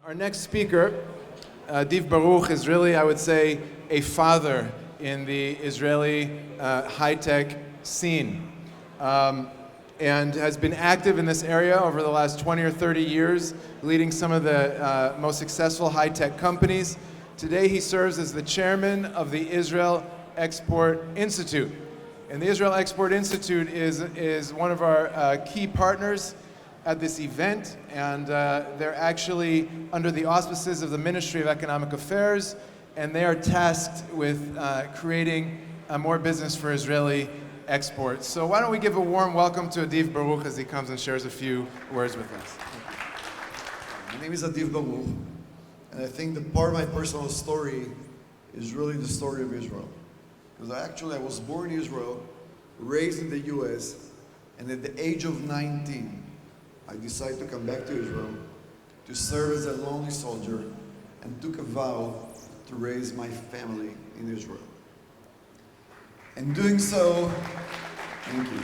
Our next speaker, Adiv Baruch, is really, I would say, a father in the Israeli high-tech scene, and has been active in this area over the last 20 or 30 years, leading some of the most successful high-tech companies. Today he serves as the chairman of the Israel Export Institute. And the Israel Export Institute is one of our key partners at this event, and they're actually under the auspices of the Ministry of Economic Affairs, and they are tasked with creating more business for Israeli exports. So why don't we give a warm welcome to Adiv Baruch as he comes and shares a few words with us. My name is Adiv Baruch, and I think that part of my personal story is really the story of Israel. Because I was born in Israel, raised in the US, and at the age of 19, I decided to come back to Israel to serve as a lonely soldier and took a vow to raise my family in Israel. And doing so, thank you.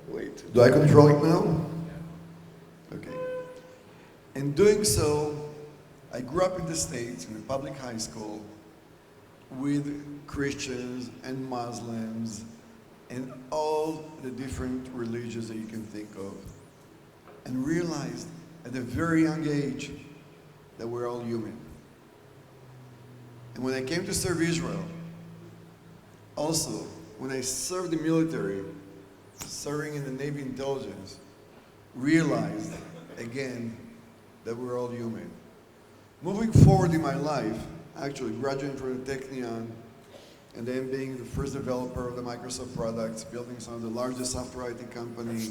Wait, do I control it now? Okay. And doing so, I grew up in the States in a public high school with Christians and Muslims and all the different religions that you can think of, and realized at a very young age that we're all human. And when I came to serve Israel, also when I served the military, serving in the Navy intelligence, realized again that we're all human. Moving forward in my life, actually graduating from the Technion, and then being the first developer of the Microsoft products, building some of the largest software IT company,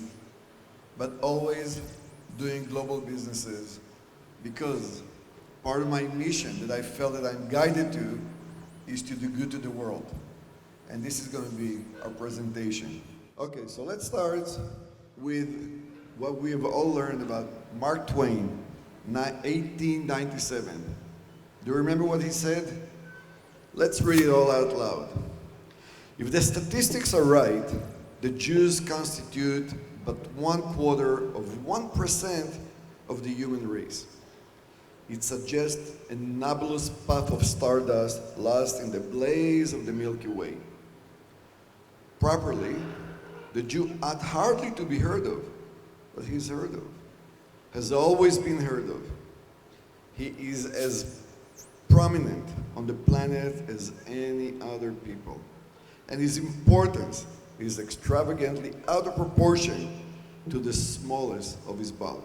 but always doing global businesses, because part of my mission that I felt that I'm guided to is to do good to the world. And this is going to be our presentation. Okay, so let's start with what we have all learned about Mark Twain, 1897. Do you remember what he said? Let's read it all out loud. If the statistics are right, the Jews constitute but 1/4 of 1% of the human race. It suggests a nebulous puff of stardust lost in the blaze of the Milky Way. Properly, the Jew ought hardly to be heard of, but he's heard of, has always been heard of. He is as prominent on the planet as any other people. And his importance is extravagantly out of proportion to the smallest of his bulk.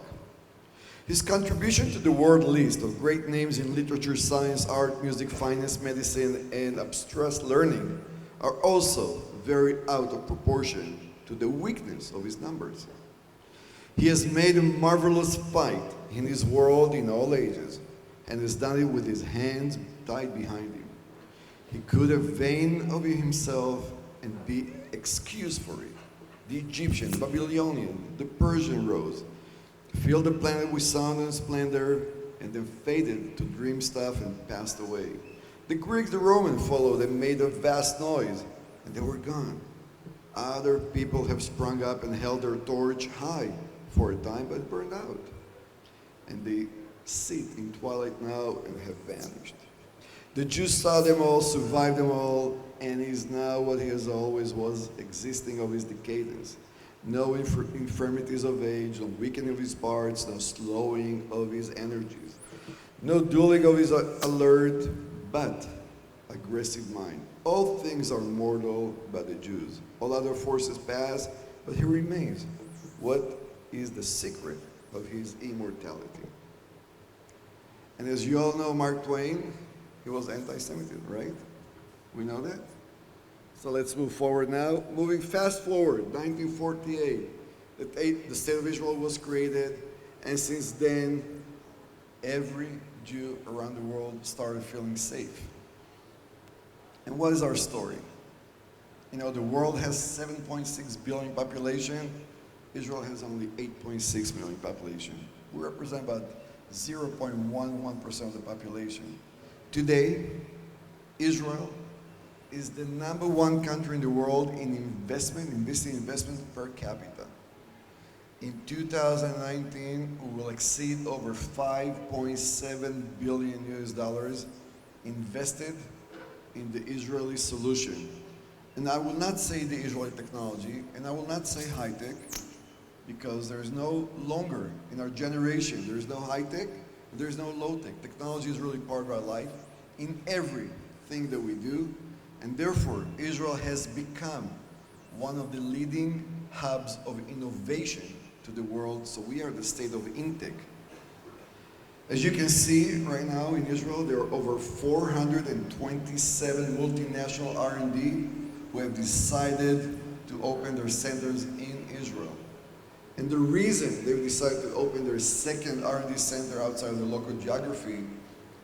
His contribution to the world list of great names in literature, science, art, music, finance, medicine, and abstruse learning are also very out of proportion to the weakness of his numbers. He has made a marvelous fight in his world in all ages, and has done it with his hands tied behind him. He could have vain of himself and be excused for it. The Egyptian, the Babylonian, the Persian rose, filled the planet with sound and splendor, and then faded to dream stuff and passed away. The Greek, the Roman followed and made a vast noise, and they were gone. Other people have sprung up and held their torch high for a time, but burned out. And they sit in twilight now and have vanished. The Jews saw them all, survived them all, and is now what he has always was, existing of his decadence. No infirmities of age, no weakening of his parts, no slowing of his energies, no dulling of his alert, but aggressive mind. All things are mortal but the Jews. All other forces pass, but he remains. What is the secret of his immortality? And as you all know, Mark Twain, he was anti-Semitic, right? We know that? So let's move forward now. Moving fast forward, 1948, the State of Israel was created, and since then, every Jew around the world started feeling safe. And what is our story? You know, the world has 7.6 billion population. Israel has only 8.6 million population. We represent about 0.11% of the population. Today, Israel is the #1 country in the world in investing investment per capita. In 2019, we will exceed over 5.7 billion US dollars invested in the Israeli solution. And I will not say the Israeli technology, and I will not say high tech, because there's no longer in our generation, there's no high tech, there's no low tech. Technology is really part of our life in everything that we do, and therefore Israel has become one of the leading hubs of innovation to the world, so we are the state of Intech. As you can see right now in Israel, there are over 427 multinational R&D who have decided to open their centers in Israel. And the reason they've decided to open their second R&D center outside of the local geography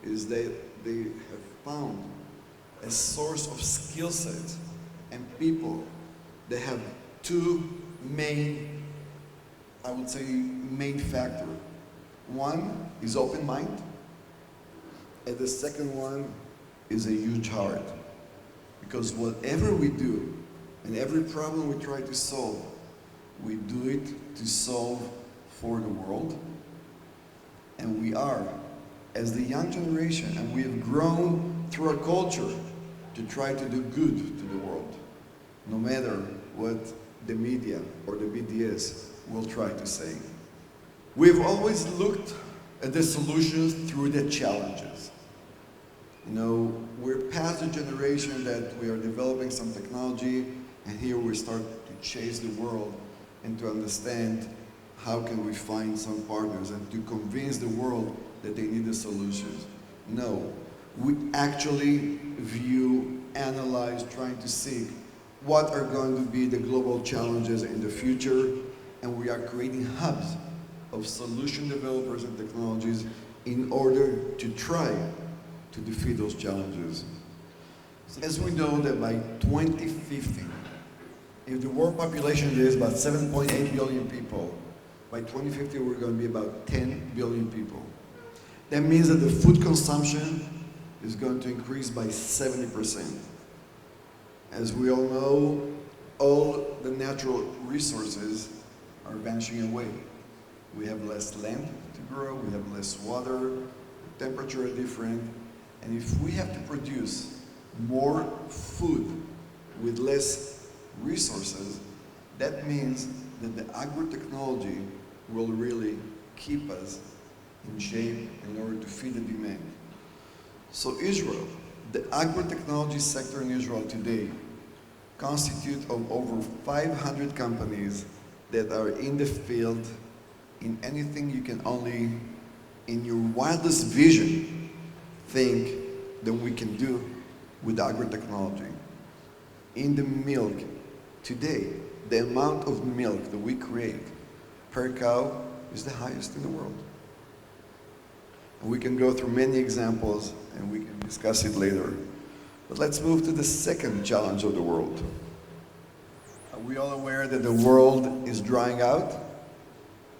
is that they have found a source of skill sets and people that have two main, I would say, main factors. One is open mind, and the second one is a huge heart. Because whatever we do, and every problem we try to solve, we do it to solve for the world. And we are, as the young generation, and we have grown through our culture to try to do good to the world, no matter what the media or the BDS will try to say. We've always looked at the solutions through the challenges. You know, we're past the generation that we are developing some technology, and here we start to chase the world and to understand how can we find some partners and to convince the world that they need the solutions. No, we actually view, analyze, trying to seek what are going to be the global challenges in the future, and we are creating hubs of solution developers and technologies in order to try to defeat those challenges. As we know that by 2050, if the world population is about 7.8 billion people, by 2050 we're going to be about 10 billion people. That means that the food consumption is going to increase by 70%. As we all know, all the natural resources are vanishing away. We have less land to grow, we have less water, the temperature is different, and if we have to produce more food with less resources, that means that the agro-technology will really keep us in shape in order to feed the demand. So Israel, the agro-technology sector in Israel today constitutes of over 500 companies that are in the field in anything you can only, in your wildest vision, think that we can do with agro-technology. In the milk, today, the amount of milk that we create per cow is the highest in the world. And we can go through many examples and we can discuss it later. But let's move to the second challenge of the world. Are we all aware that the world is drying out?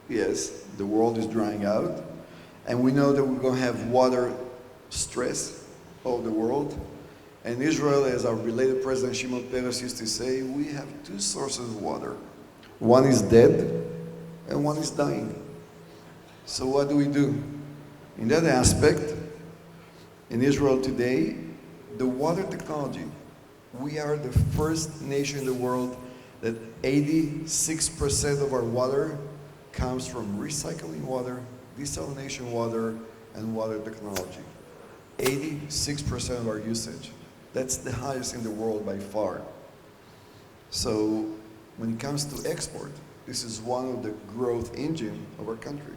Yes, the world is drying out. And we know that we're going to have water stress over the world. And Israel, as our related President Shimon Peres used to say, we have two sources of water. One is dead and one is dying. So what do we do? In that aspect, in Israel today, the water technology, we are the first nation in the world that 86% of our water comes from recycling water, desalination water, and water technology. 86% of our usage. That's the highest in the world by far. So when it comes to export, this is one of the growth engine of our country.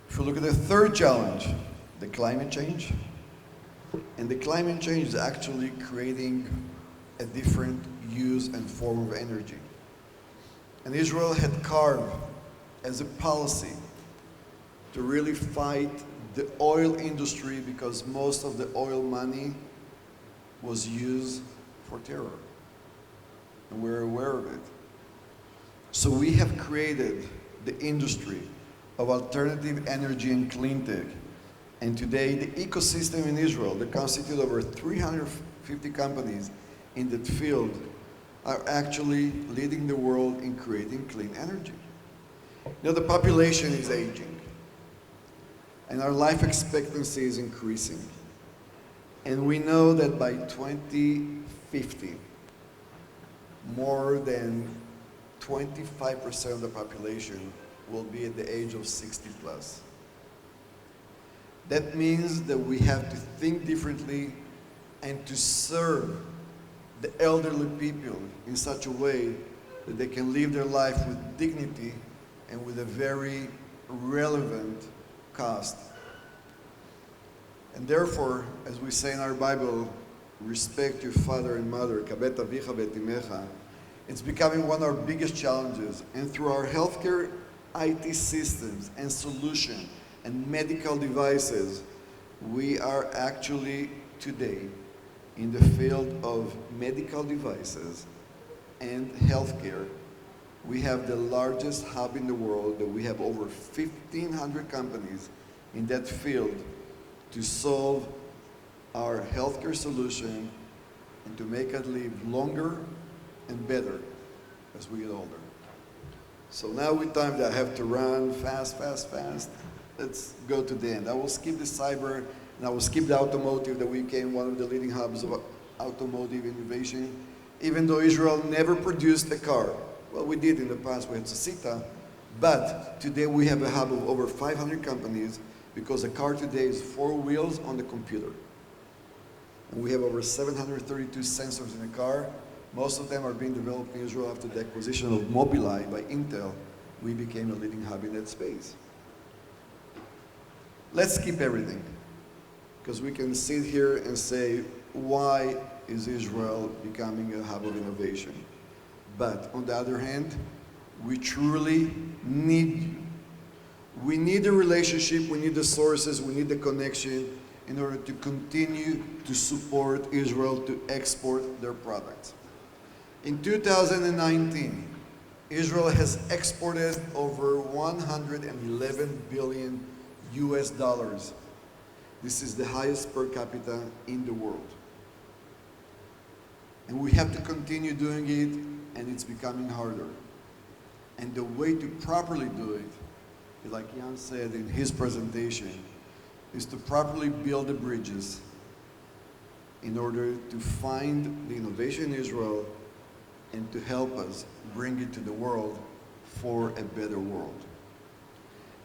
If we look at the third challenge, the climate change, and the climate change is actually creating a different use and form of energy. And Israel had carved as a policy to really fight the oil industry because most of the oil money was used for terror. And we're aware of it. So we have created the industry of alternative energy and clean tech. And today the ecosystem in Israel that constitutes over 350 companies in that field are actually leading the world in creating clean energy. The population is aging, and our life expectancy is increasing. And we know that by 2050, more than 25% of the population will be at the age of 60 plus. That means that we have to think differently and to serve the elderly people in such a way that they can live their life with dignity and with a very relevant cost. And therefore, as we say in our Bible, respect your father and mother, kabet avicha v'et imecha. It's becoming one of our biggest challenges. And through our healthcare IT systems and solution and medical devices, we are actually today in the field of medical devices and healthcare. We have the largest hub in the world, that we have over 1,500 companies in that field to solve our healthcare solution and to make us live longer and better as we get older. So now with time that I have to run fast, let's go to the end. I will skip the cyber and I will skip the automotive, that we became one of the leading hubs of automotive innovation. Even though Israel never produced a car, well, we did in the past, we had Sasita, but today we have a hub of over 500 companies, because a car today is 4 wheels on the computer. And we have over 732 sensors in a car. Most of them are being developed in Israel after the acquisition of Mobileye by Intel. We became a leading hub in that space. Let's skip everything, because we can sit here and say, why is Israel becoming a hub of innovation? But on the other hand, we truly need you. We need the relationship, we need the sources, we need the connection in order to continue to support Israel to export their products. In 2019, Israel has exported over 111 billion US dollars. This is the highest per capita in the world. And we have to continue doing it, and it's becoming harder. And the way to properly do it, like Jan said in his presentation, is to properly build the bridges in order to find the innovation in Israel and to help us bring it to the world for a better world.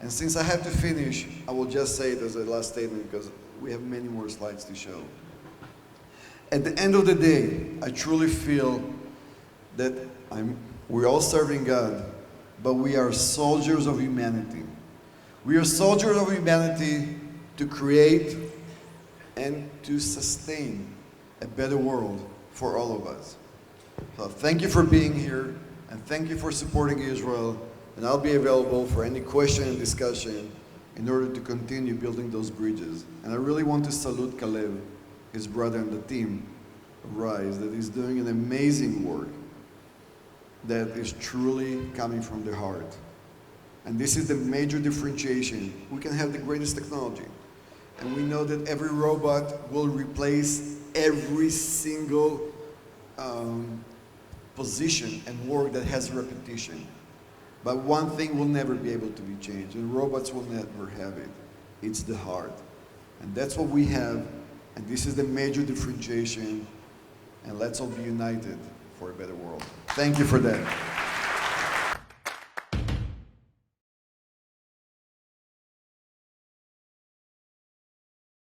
And since I have to finish, I will just say it as a last statement, because we have many more slides to show. At the end of the day, I truly feel that we're all serving God, but we are soldiers of humanity. We are soldiers of humanity to create and to sustain a better world for all of us. So thank you for being here, and thank you for supporting Israel, and I'll be available for any question and discussion in order to continue building those bridges. And I really want to salute Kalev, his brother, and the team of Rise, that is doing an amazing work that is truly coming from the heart. And this is the major differentiation. We can have the greatest technology, and we know that every robot will replace every single position and work that has repetition. But one thing will never be able to be changed, and robots will never have it. It's the heart. And that's what we have, and this is the major differentiation, and let's all be united for a better world. Thank you for that.